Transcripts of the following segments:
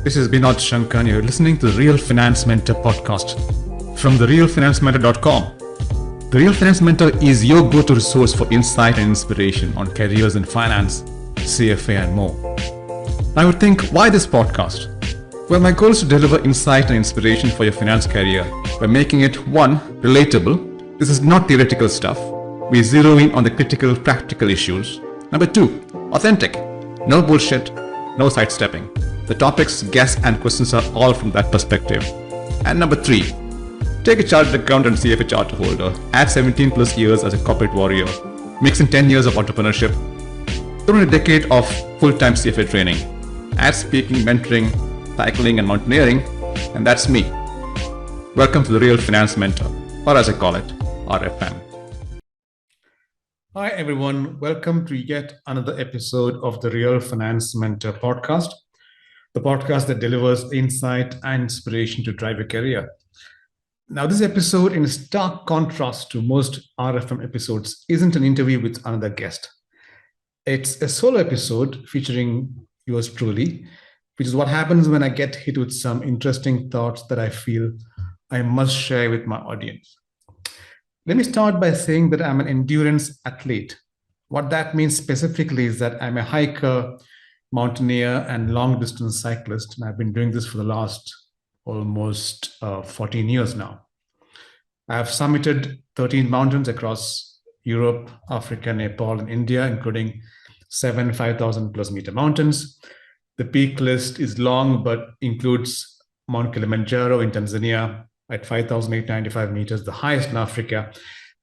This is Binod Shankar and you're listening to the Real Finance Mentor podcast from therealfinancementor.com. The Real Finance Mentor is your go-to resource for insight and inspiration on careers in finance, CFA and more. I would think, why this podcast? Well, my goal is to deliver insight and inspiration for your finance career by making it, one, relatable. This is not theoretical stuff. We zero in on the critical, practical issues. Number two, authentic. No bullshit, no sidestepping. The topics, guests, and questions are all from that perspective. And number three, take a chartered accountant and CFA charter holder, add 17 plus years as a corporate warrior, mix in 10 years of entrepreneurship, throw in a decade of full-time CFA training, add speaking, mentoring, cycling, and mountaineering, and that's me. Welcome to the Real Finance Mentor, or as I call it, RFM. Hi everyone, welcome to yet another episode of the Real Finance Mentor podcast, the podcast that delivers insight and inspiration to drive your career. Now, this episode, in stark contrast to most RFM episodes, isn't an interview with another guest. It's a solo episode featuring yours truly, which is what happens when I get hit with some interesting thoughts that I feel I must share with my audience. Let me start by saying that I'm an endurance athlete. What that means specifically is that I'm a hiker, mountaineer, and long-distance cyclist, and I've been doing this for the last almost 14 years now. I have summited 13 mountains across Europe, Africa, Nepal, and India, including 7 5,000 plus meter mountains. The peak list is long, but includes Mount Kilimanjaro in Tanzania at 5,895 meters, the highest in Africa,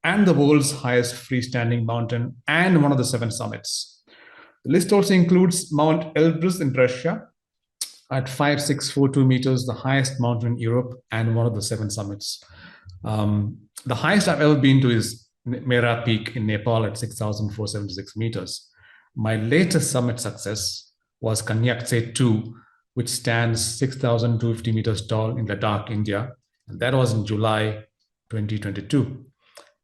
and the world's highest freestanding mountain, and one of the 7 summits. The list also includes Mount Elbrus in Russia at 5,642 meters, the highest mountain in Europe, and one of the 7 summits. The highest I've ever been to is Mera Peak in Nepal at 6,476 meters. My latest summit success was Kanyaktse 2, which stands 6,250 meters tall in Ladakh, India, and that was in July 2022.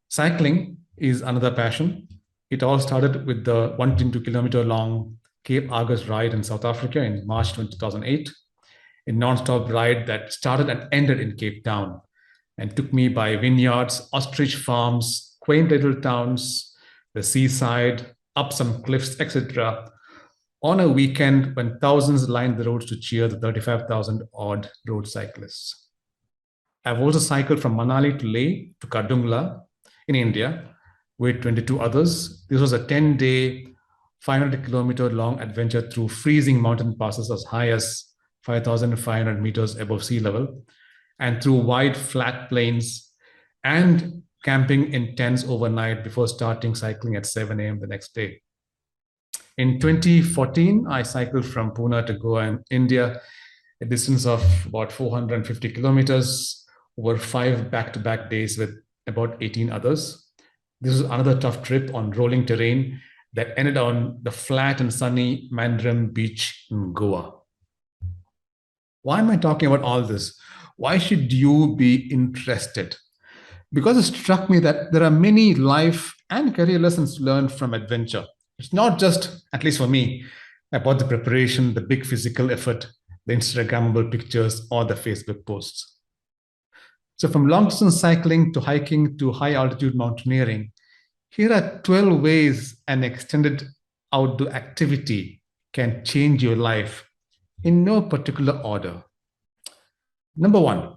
Cycling is another passion. It all started with the 102 kilometer long Cape Argus ride in South Africa in March 2008, a non-stop ride that started and ended in Cape Town and took me by vineyards, ostrich farms, quaint little towns, the seaside, up some cliffs, etc., on a weekend when thousands lined the roads to cheer the 35,000 odd road cyclists. I've also cycled from Manali to Leh to Kardungla in India with 22 others. This was a 10-day, 500 kilometer long adventure through freezing mountain passes as high as 5,500 meters above sea level, and through wide flat plains, and camping in tents overnight before starting cycling at 7 a.m. the next day. In 2014, I cycled from Pune to Goa in India, a distance of about 450 kilometers over 5 back-to-back days with about 18 others. This was another tough trip on rolling terrain that ended on the flat and sunny Mandarin beach in Goa. Why am I talking about all this? Why should you be interested? Because it struck me that there are many life and career lessons to learn from adventure. It's not just, at least for me, about the preparation, the big physical effort, the Instagrammable pictures, or the Facebook posts. So from long-distance cycling to hiking to high-altitude mountaineering, here are 12 ways an extended outdoor activity can change your life in no particular order. Number 1,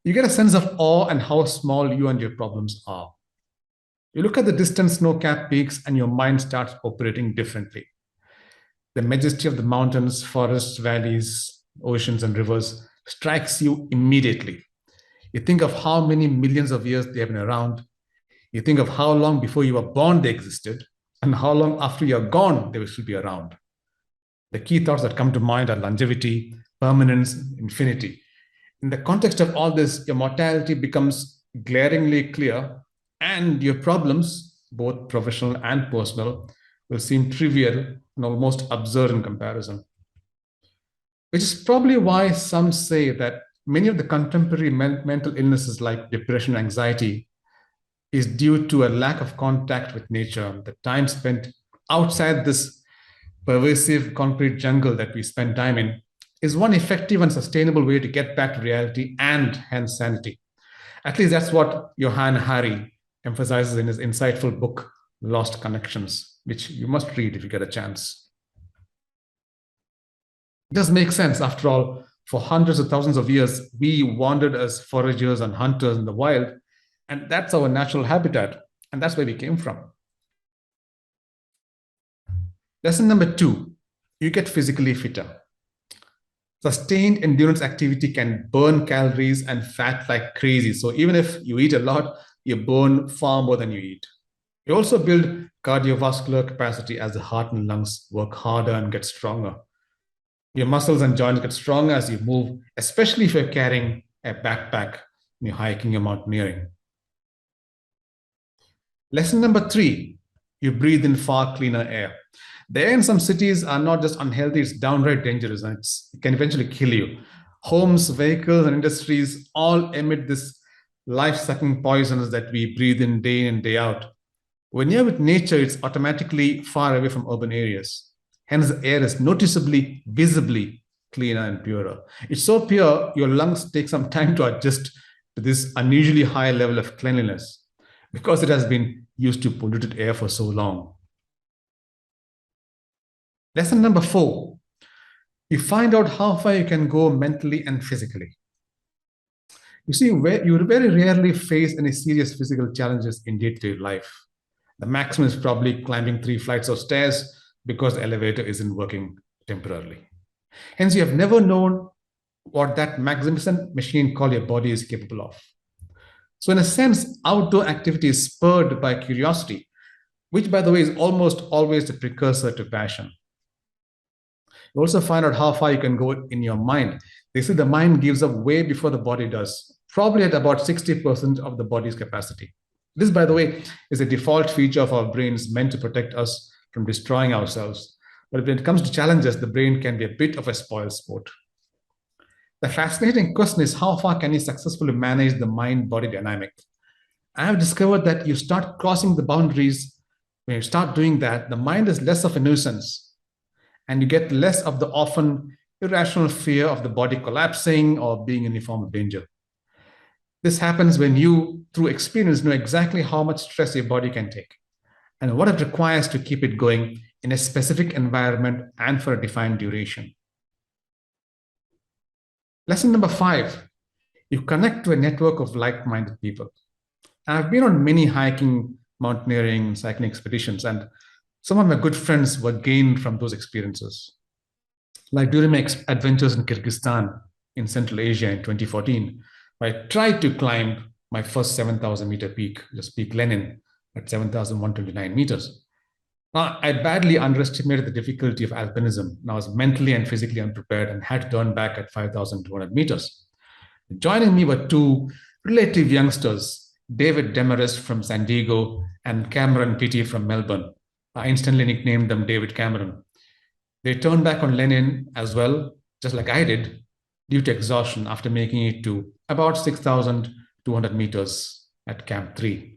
you get a sense of awe and how small you and your problems are. You look at the distant snow-capped peaks and your mind starts operating differently. The majesty of the mountains, forests, valleys, oceans, and rivers strikes you immediately. You think of how many millions of years they have been around. You think of how long before you were born they existed, and how long after you're gone they will still be around. The key thoughts that come to mind are longevity, permanence, infinity. In the context of all this, your mortality becomes glaringly clear, and your problems, both professional and personal, will seem trivial and almost absurd in comparison. Which is probably why some say that many of the contemporary mental illnesses like depression and anxiety is due to a lack of contact with nature, the time spent outside this pervasive concrete jungle that we spend time in, is one effective and sustainable way to get back to reality and hence sanity. At least that's what Johann Hari emphasizes in his insightful book, Lost Connections, which you must read if you get a chance. It does make sense. After all, for hundreds of thousands of years, we wandered as foragers and hunters in the wild, and that's our natural habitat, and that's where we came from. Lesson number 2, you get physically fitter. Sustained endurance activity can burn calories and fat like crazy. So even if you eat a lot, you burn far more than you eat. You also build cardiovascular capacity as the heart and lungs work harder and get stronger. Your muscles and joints get stronger as you move, especially if you're carrying a backpack and you're hiking or mountaineering. Lesson number 3, you breathe in far cleaner air. The air in some cities are not just unhealthy, it's downright dangerous and it can eventually kill you. Homes, vehicles, and industries all emit this life-sucking poisons that we breathe in day out. When you're with nature, it's automatically far away from urban areas. Hence, the air is noticeably, visibly cleaner and purer. It's so pure, your lungs take some time to adjust to this unusually high level of cleanliness because it has been used to polluted air for so long. Lesson number 4, you find out how far you can go mentally and physically. You see, you very rarely face any serious physical challenges in day-to-day life. The maximum is probably climbing 3 flights of stairs because the elevator isn't working temporarily. Hence, you have never known what that magnificent machine called your body is capable of. So in a sense, outdoor activity is spurred by curiosity, which, by the way, is almost always the precursor to passion. You also find out how far you can go in your mind. They say the mind gives up way before the body does, probably at about 60% of the body's capacity. This, by the way, is a default feature of our brains meant to protect us from destroying ourselves. But when it comes to challenges, the brain can be a bit of a spoil sport. The fascinating question is how far can you successfully manage the mind-body dynamic? I have discovered that you start crossing the boundaries. When you start doing that, the mind is less of a nuisance and you get less of the often irrational fear of the body collapsing or being in any form of danger. This happens when you, through experience, know exactly how much stress your body can take and what it requires to keep it going in a specific environment and for a defined duration. Lesson number 5, you connect to a network of like-minded people. I've been on many hiking, mountaineering, cycling expeditions, and some of my good friends were gained from those experiences. Like during my adventures in Kyrgyzstan in Central Asia in 2014, I tried to climb my first 7,000-meter peak, just Peak Lenin, at 7,129 meters. Now, I badly underestimated the difficulty of alpinism, and I was mentally and physically unprepared and had to turn back at 5,200 meters. Joining me were 2 relative youngsters, David Demarest from San Diego and Cameron Pitti from Melbourne. I instantly nicknamed them David Cameron. They turned back on Lenin as well, just like I did, due to exhaustion after making it to about 6,200 meters at Camp 3.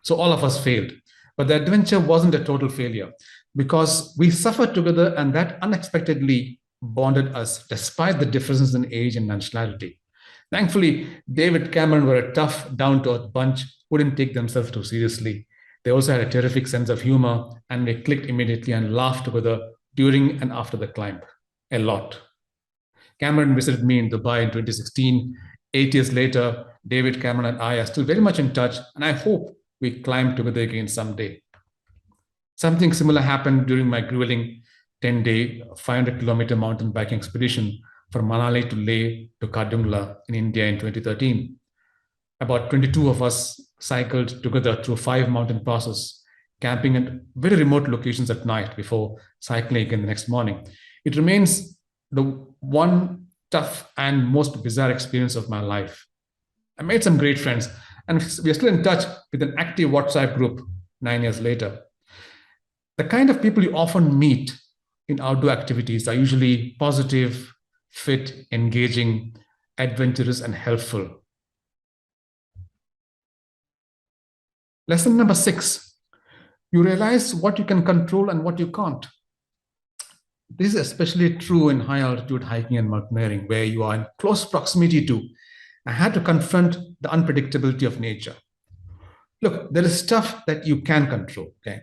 So all of us failed. But the adventure wasn't a total failure because we suffered together and that unexpectedly bonded us despite the differences in age and nationality. Thankfully, David Cameron were a tough, down-to-earth bunch who didn't take themselves too seriously. They also had a terrific sense of humor and they clicked immediately and laughed together during and after the climb. A lot. Cameron visited me in Dubai in 2016. 8 years later, David Cameron and I are still very much in touch, and I hope we climb together again someday. Something similar happened during my grueling 10-day, 500-kilometer mountain biking expedition from Manali to Leh to Kardungla in India in 2013. About 22 of us cycled together through 5 mountain passes, camping at very remote locations at night before cycling again the next morning. It remains the one tough and most bizarre experience of my life. I made some great friends, and we're still in touch with an active WhatsApp group 9 years later. The kind of people you often meet in outdoor activities are usually positive, fit, engaging, adventurous, and helpful. Lesson number 6, you realize what you can control and what you can't. This is especially true in high altitude hiking and mountaineering, where you are in close proximity to and had to confront the unpredictability of nature. Look, there is stuff that you can control. Okay,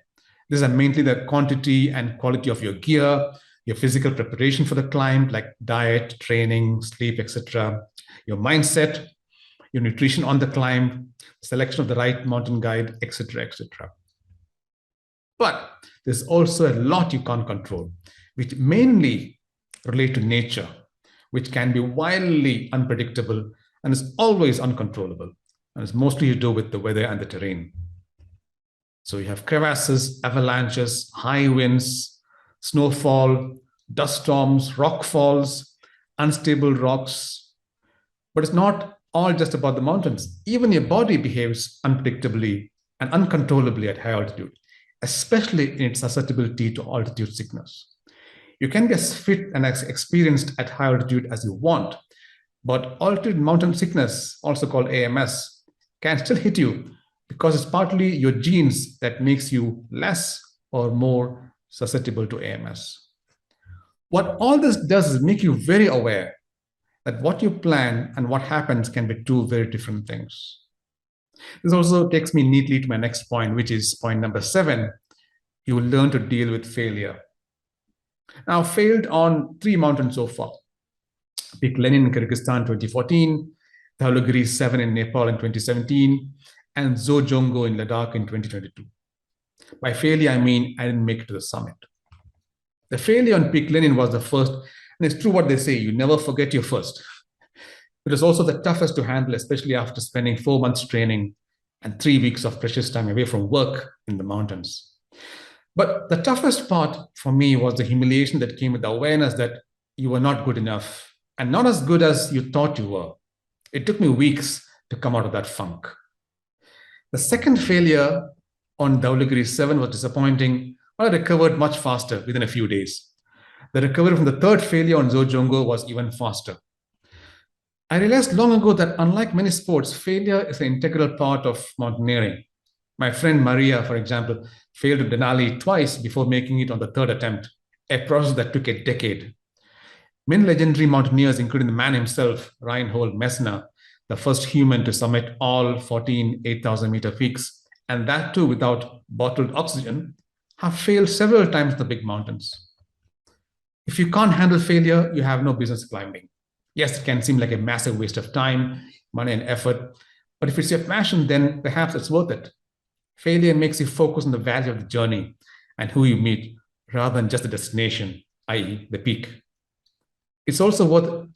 these are mainly the quantity and quality of your gear, your physical preparation for the climb, like diet, training, sleep, etc. Your mindset, your nutrition on the climb, selection of the right mountain guide, etc., etc. But there's also a lot you can't control, which mainly relate to nature, which can be wildly unpredictable and is always uncontrollable. And it's mostly to do with the weather and the terrain. So you have crevasses, avalanches, high winds, snowfall, dust storms, rock falls, unstable rocks. But it's not all just about the mountains. Even your body behaves unpredictably and uncontrollably at high altitude, especially in its susceptibility to altitude sickness. You can be as fit and as experienced at high altitude as you want, but altitude mountain sickness, also called AMS, can still hit you because it's partly your genes that makes you less or more susceptible to AMS. What all this does is make you very aware that what you plan and what happens can be two very different things. This also takes me neatly to my next point, which is point number 7. You will learn to deal with failure. Now, I've failed on 3 mountains so far. Peak Lenin in Kyrgyzstan 2014, Dhaulagiri 7 in Nepal in 2017, and Zhojongo in Ladakh in 2022. By failure, I mean I didn't make it to the summit. The failure on Peak Lenin was the first, and it's true what they say, you never forget your first. It was also the toughest to handle, especially after spending 4 months training and 3 weeks of precious time away from work in the mountains. But the toughest part for me was the humiliation that came with the awareness that you were not good enough and not as good as you thought you were. It took me weeks to come out of that funk. The second failure on Dhaulagiri 7 was disappointing, but I recovered much faster within a few days. The recovery from the third failure on Zhojongo was even faster. I realized long ago that unlike many sports, failure is an integral part of mountaineering. My friend Maria, for example, failed at Denali twice before making it on the third attempt, a process that took a decade. Many legendary mountaineers, including the man himself, Reinhold Messner, the first human to summit all 14 8,000-meter peaks, and that too without bottled oxygen, have failed several times in the big mountains. If you can't handle failure, you have no business climbing. Yes, it can seem like a massive waste of time, money, and effort, but if it's your passion, then perhaps it's worth it. Failure makes you focus on the value of the journey and who you meet rather than just the destination, i.e., the peak. It's also worth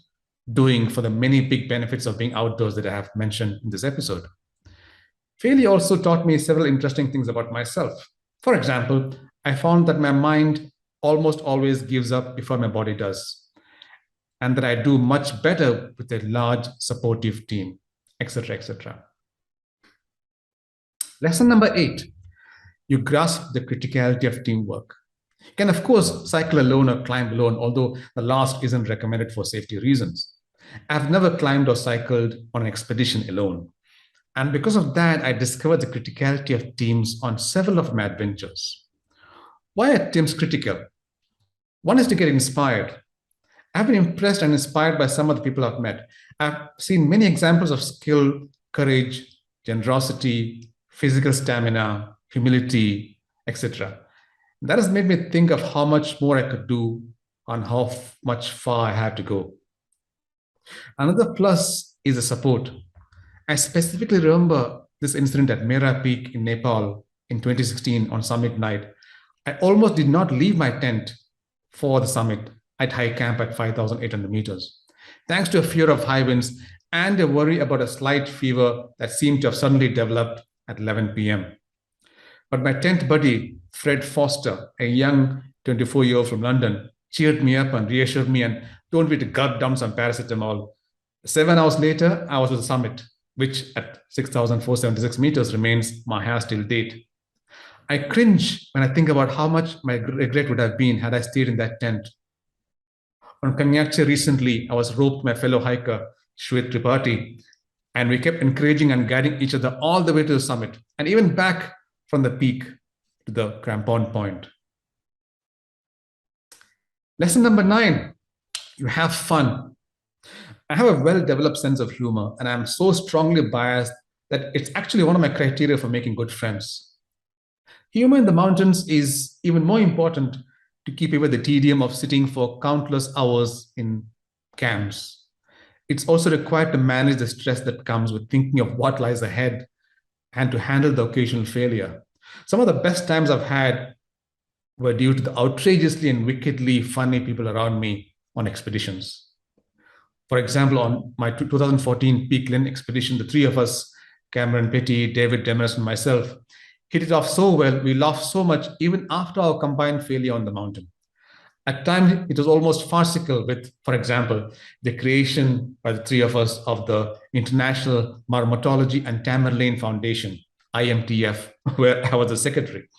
doing for the many big benefits of being outdoors that I have mentioned in this episode. Failure also taught me several interesting things about myself. For example, I found that my mind almost always gives up before my body does, and that I do much better with a large supportive team, etc., etc. Lesson number 8, you grasp the criticality of teamwork. You can, of course, cycle alone or climb alone, although the last isn't recommended for safety reasons. I've never climbed or cycled on an expedition alone. And because of that, I discovered the criticality of teams on several of my adventures. Why are teams critical? One is to get inspired. I've been impressed and inspired by some of the people I've met. I've seen many examples of skill, courage, generosity, physical stamina, humility, etc. That has made me think of how much more I could do and how much far I have to go. Another plus is the support. I specifically remember this incident at Mera Peak in Nepal in 2016 on summit night. I almost did not leave my tent for the summit at high camp at 5,800 meters, thanks to a fear of high winds and a worry about a slight fever that seemed to have suddenly developed at 11 p.m. But my tent buddy, Fred Foster, a young 24-year-old from London, cheered me up and reassured me and told me to gulp down some paracetamol. 7 hours later, I was at the summit, which at 6,476 meters remains my highest till date. I cringe when I think about how much my regret would have been had I stayed in that tent. On Kanyachi recently, I was roped my fellow hiker, Shwet Tripathi, and we kept encouraging and guiding each other all the way to the summit, and even back from the peak to the crampon point. Lesson number 9, you have fun. I have a well-developed sense of humor, and I'm so strongly biased that it's actually one of my criteria for making good friends. Humor in the mountains is even more important to keep away the tedium of sitting for countless hours in camps. It's also required to manage the stress that comes with thinking of what lies ahead and to handle the occasional failure. Some of the best times I've had were due to the outrageously and wickedly funny people around me on expeditions. For example, on my 2014 Peak Lynn expedition, the three of us, Cameron Petty, David Demers, and myself, hit it off so well. We laughed so much even after our combined failure on the mountain. At times, it was almost farcical with, for example, the creation by the three of us of the International Marmotology and Tamerlane Foundation, IMTF, where I was the secretary.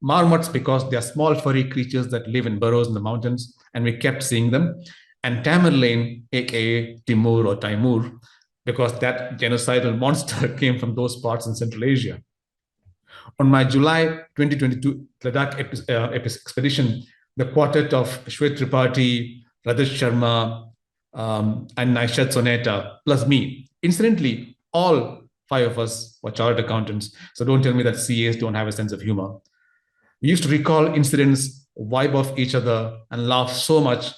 Marmots, because they are small furry creatures that live in burrows in the mountains, and we kept seeing them. And Tamerlane, aka Timur or Timur, because that genocidal monster came from those parts in Central Asia. On my July 2022 Ladakh expedition, the quartet of Shwet Tripathi, Rajesh Sharma, and Naishat Soneta, plus me. Incidentally, all five of us were chartered accountants, so don't tell me that CAs don't have a sense of humor. We used to recall incidents, vibe off each other, and laugh so much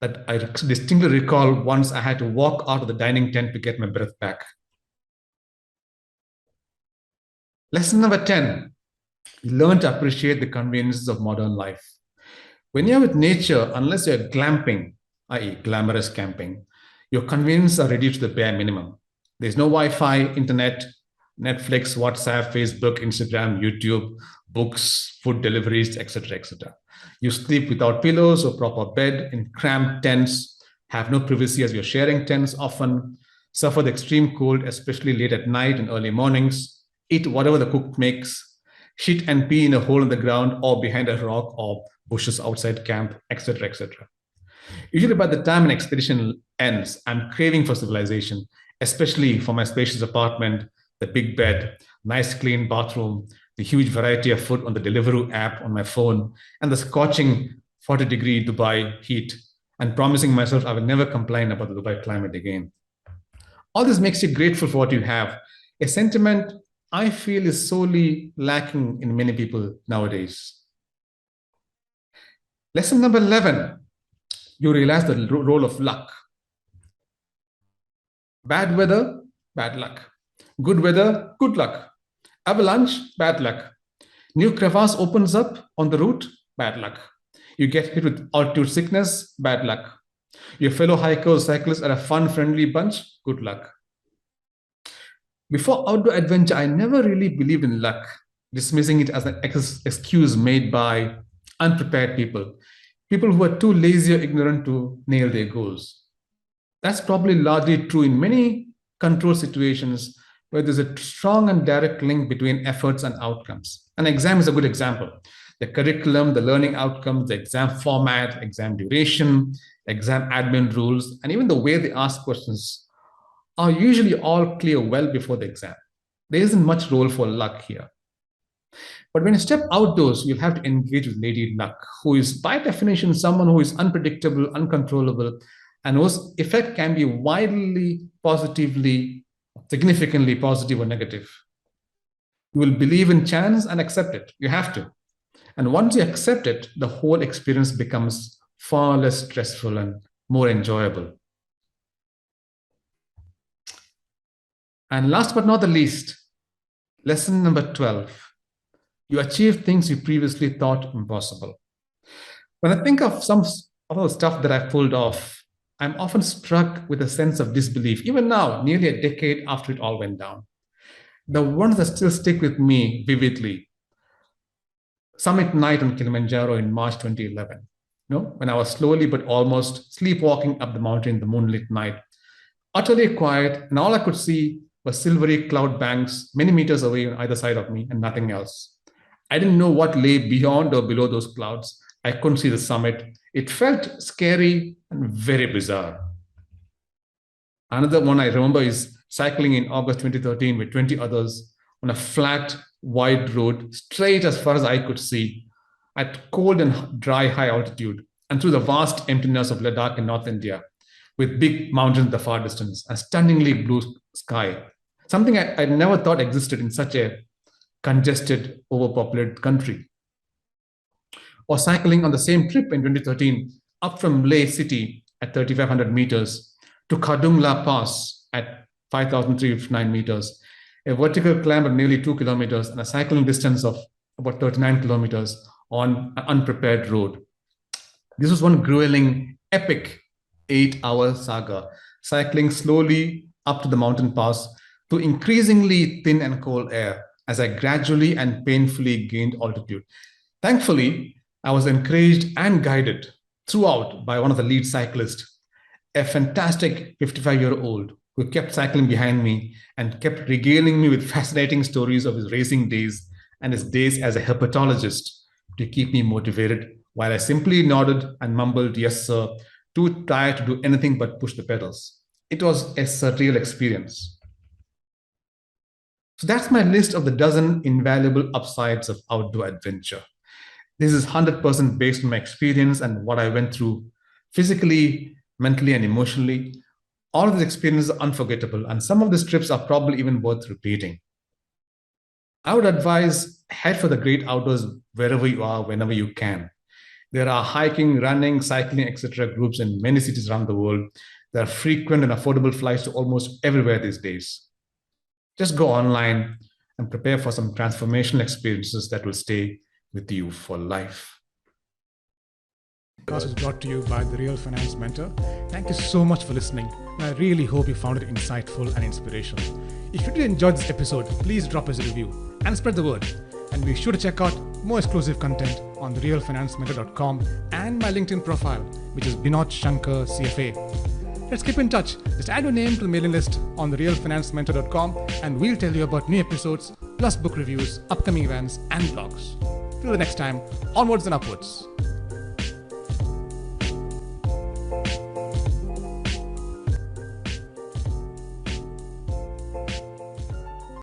that I distinctly recall once I had to walk out of the dining tent to get my breath back. Lesson number 10, learn to appreciate the conveniences of modern life. When you're with nature, unless you're glamping, i.e., glamorous camping, your conveniences are reduced to the bare minimum. There's no Wi-Fi, internet, Netflix, WhatsApp, Facebook, Instagram, YouTube, books, food deliveries, etc., etc. You sleep without pillows or proper bed in cramped tents, have no privacy as you're sharing tents often, suffer the extreme cold, especially late at night and early mornings, eat whatever the cook makes, shit and pee in a hole in the ground or behind a rock or bushes outside camp, etc., etc. Usually, by the time an expedition ends, I'm craving for civilization, especially for my spacious apartment, the big bed, nice clean bathroom, the huge variety of food on the Deliveroo app on my phone, and the scorching 40-degree Dubai heat, and promising myself I will never complain about the Dubai climate again. All this makes you grateful for what you have, a sentiment I feel is sorely lacking in many people nowadays. Lesson number 11, you realize the role of luck. Bad weather, bad luck. Good weather, good luck. Avalanche, bad luck. New crevasse opens up on the route, bad luck. You get hit with altitude sickness, bad luck. Your fellow hikers, cyclists are a fun, friendly bunch, good luck. Before outdoor adventure, I never really believed in luck, dismissing it as an excuse made by unprepared people, people who are too lazy or ignorant to nail their goals. That's probably largely true in many control situations where there's a strong and direct link between efforts and outcomes. An exam is a good example. The curriculum, the learning outcomes, the exam format, exam duration, exam admin rules, and even the way they ask questions are usually all clear well before the exam. There isn't much role for luck here. But when you step outdoors, you'll have to engage with Lady Luck, who is by definition someone who is unpredictable, uncontrollable, and whose effect can be widely, positively, significantly positive or negative. You will believe in chance and accept it. You have to. And once you accept it, the whole experience becomes far less stressful and more enjoyable. And last but not the least, lesson number 12, you achieve things you previously thought impossible. When I think of some of the stuff that I pulled off, I'm often struck with a sense of disbelief, even now, nearly a decade after it all went down. The ones that still stick with me vividly, summit night on Kilimanjaro in March 2011, when I was slowly but almost sleepwalking up the mountain in the moonlit night, utterly quiet, and all I could see were silvery cloud banks many meters away on either side of me and nothing else. I didn't know what lay beyond or below those clouds. I couldn't see the summit. It felt scary and very bizarre. Another one I remember is cycling in August 2013 with 20 others on a flat, wide road, straight as far as I could see, at cold and dry high altitude. and through the vast emptiness of Ladakh in North India, with big mountains in the far distance and stunningly blue sky, something I never thought existed in such a congested, overpopulated country. Or cycling on the same trip in 2013 up from Leh city at 3,500 meters to Khadungla Pass at 5,359 meters, a vertical climb of nearly 2 kilometers and a cycling distance of about 39 kilometers on an unprepared road. This was one grueling, epic 8-hour saga, cycling slowly up to the mountain pass to increasingly thin and cold air as I gradually and painfully gained altitude. Thankfully, I was encouraged and guided throughout by one of the lead cyclists, a fantastic 55-year-old who kept cycling behind me and kept regaling me with fascinating stories of his racing days and his days as a herpetologist to keep me motivated, while I simply nodded and mumbled, "Yes, sir," too tired to do anything but push the pedals. It was a surreal experience. So that's my list of the dozen invaluable upsides of outdoor adventure. This is 100% based on my experience and what I went through physically, mentally, and emotionally. All of these experiences are unforgettable, and some of these trips are probably even worth repeating. I would advise head for the great outdoors wherever you are, whenever you can. There are hiking, running, cycling, etc. groups in many cities around the world. There are frequent and affordable flights to almost everywhere these days. Just go online and prepare for some transformational experiences that will stay with you for life. The podcast was brought to you by the Real Finance Mentor. Thank you so much for listening, and I really hope you found it insightful and inspirational. If you did enjoy this episode, please drop us a review and spread the word. And be sure to check out more exclusive content on therealfinancementor.com and my LinkedIn profile, which is Binod Shankar CFA. Let's keep in touch. Just add your name to the mailing list on therealfinancementor.com and we'll tell you about new episodes, plus book reviews, upcoming events, and blogs. Till the next time, onwards and upwards.